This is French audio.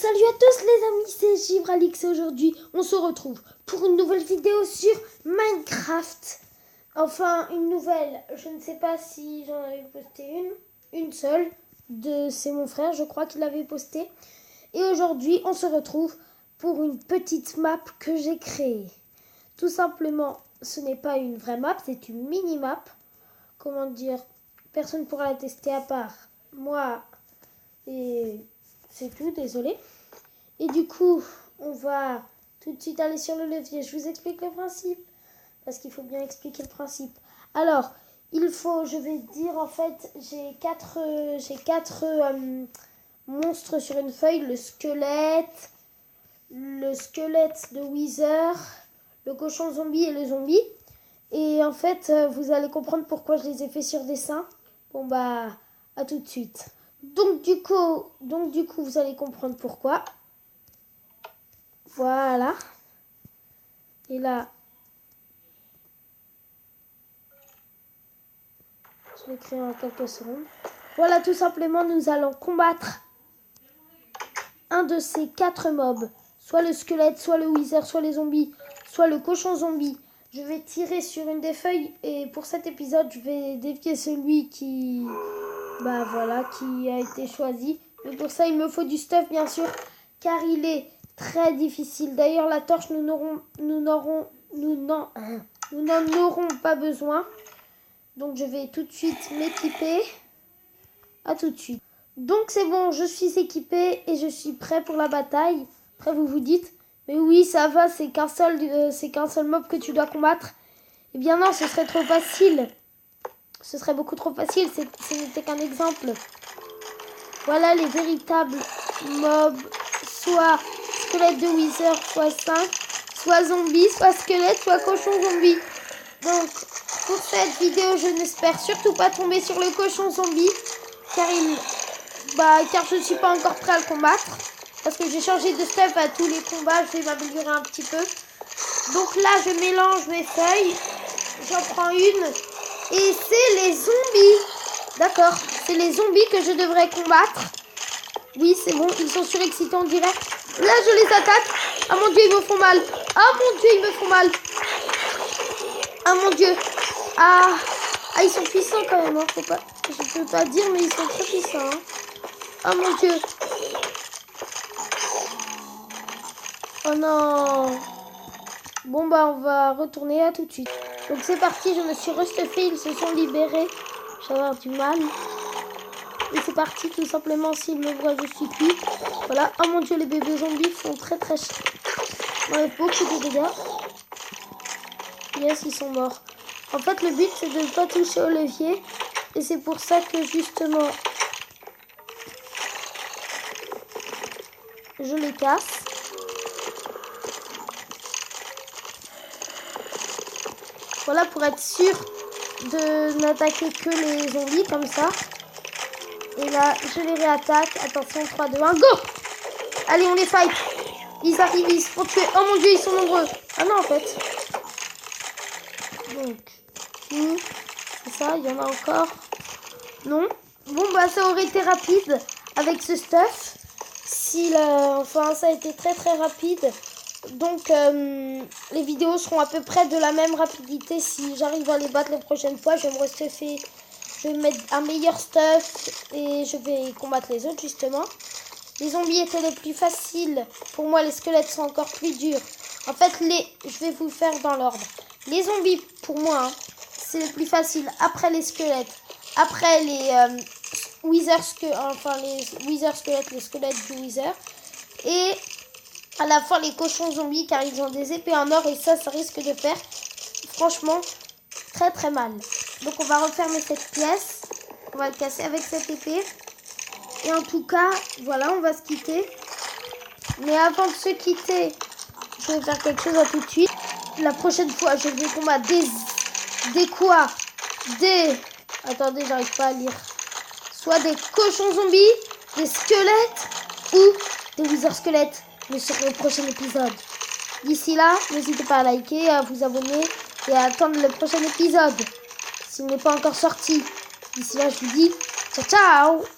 Salut à tous les amis, c'est Givralix et aujourd'hui on se retrouve pour une nouvelle vidéo sur Minecraft. Enfin une nouvelle, je ne sais pas si j'en avais posté une seule, c'est mon frère je crois qu'il l'avait posté. Et aujourd'hui on se retrouve pour une petite map que j'ai créée. Tout simplement ce n'est pas une vraie map, c'est une mini map. Comment dire, personne ne pourra la tester à part moi et... c'est tout, désolé. Et du coup, on va tout de suite aller sur le levier. Je vous explique le principe, parce qu'il faut bien expliquer le principe. Alors, je vais dire en fait, j'ai quatre monstres sur une feuille. Le squelette de Wither, le cochon zombie et le zombie. Et en fait, vous allez comprendre pourquoi je les ai fait sur dessin. Bon bah, à tout de suite. Donc du coup, vous allez comprendre pourquoi. Voilà. Et là, je vais créer en quelques secondes. Voilà, tout simplement, nous allons combattre un de ces 4 mobs. Soit le squelette, soit le wither, soit les zombies, soit le cochon zombie. Je vais tirer sur une des feuilles et pour cet épisode, je vais défier celui qui a été choisi. Mais pour ça, il me faut du stuff, bien sûr, car il est très difficile. D'ailleurs, la torche, nous n'en aurons pas besoin. Donc, je vais tout de suite m'équiper. À tout de suite. Donc, c'est bon, je suis équipée et je suis prêt pour la bataille. Après, vous vous dites, mais oui, ça va, c'est qu'un seul mob que tu dois combattre. Eh bien non, ce serait trop facile. Ce serait beaucoup trop facile, ce n'était qu'un exemple. Voilà les véritables mobs, soit squelette de wither, soit 5, soit zombie, soit squelette, soit cochon zombie. Donc, pour cette vidéo, je n'espère surtout pas tomber sur le cochon zombie, car je ne suis pas encore prêt à le combattre. Parce que j'ai changé de stuff à tous les combats, je vais m'améliorer un petit peu. Donc là, je mélange mes feuilles, j'en prends une. Et c'est les zombies. D'accord, c'est les zombies que je devrais combattre. Oui, c'est bon, ils sont surexcités en direct. Là, je les attaque. Ah mon dieu, ils me font mal. Ah mon dieu, ils me font mal. Ah mon dieu. Ah, ils sont puissants quand même. Hein. Je peux pas dire, mais ils sont très puissants. Hein. Ah mon dieu. Oh non. Bon, bah, on va retourner à tout de suite. Donc c'est parti, je me suis restuffée, ils se sont libérés. Je vais avoir du mal. Et c'est parti, tout simplement, s'ils me voient, je suis cuit. Voilà, oh mon dieu, les bébés zombies sont très très chers. On a beaucoup de dégâts. Yes, ils sont morts. En fait, le but, c'est de ne pas toucher au levier. Et c'est pour ça que, justement, je les casse. Voilà, pour être sûr de n'attaquer que les zombies comme ça. Et là, je les réattaque. Attention, 3, 2, 1, go! Allez, on les fight. Ils arrivent, ils se font tuer. Oh mon dieu, ils sont nombreux. Ah non, en fait. Donc, c'est ça, il y en a encore. Non. Bon, bah, ça aurait été rapide avec ce stuff. Ça a été très très rapide. Donc, les vidéos seront à peu près de la même rapidité. Si j'arrive à les battre les prochaines fois, je vais me restuffer. Je vais mettre un meilleur stuff et je vais combattre les autres, justement. Les zombies étaient les plus faciles. Pour moi, les squelettes sont encore plus durs. En fait, je vais vous faire dans l'ordre. Les zombies, pour moi, hein, c'est le plus facile. Après les squelettes. Après les wither squelettes, les squelettes du wither. Et à la fin, les cochons zombies, car ils ont des épées en or. Et ça risque de faire, franchement, très très mal. Donc, on va refermer cette pièce. On va le casser avec cette épée. Et en tout cas, voilà, on va se quitter. Mais avant de se quitter, je vais faire quelque chose à tout de suite. La prochaine fois, je vais combattre attendez, j'arrive pas à lire. Soit des cochons zombies, des squelettes ou des wither squelettes. Mais sur le prochain épisode. D'ici là, n'hésitez pas à liker, à vous abonner et à attendre le prochain épisode. S'il n'est pas encore sorti. D'ici là, je vous dis ciao ciao!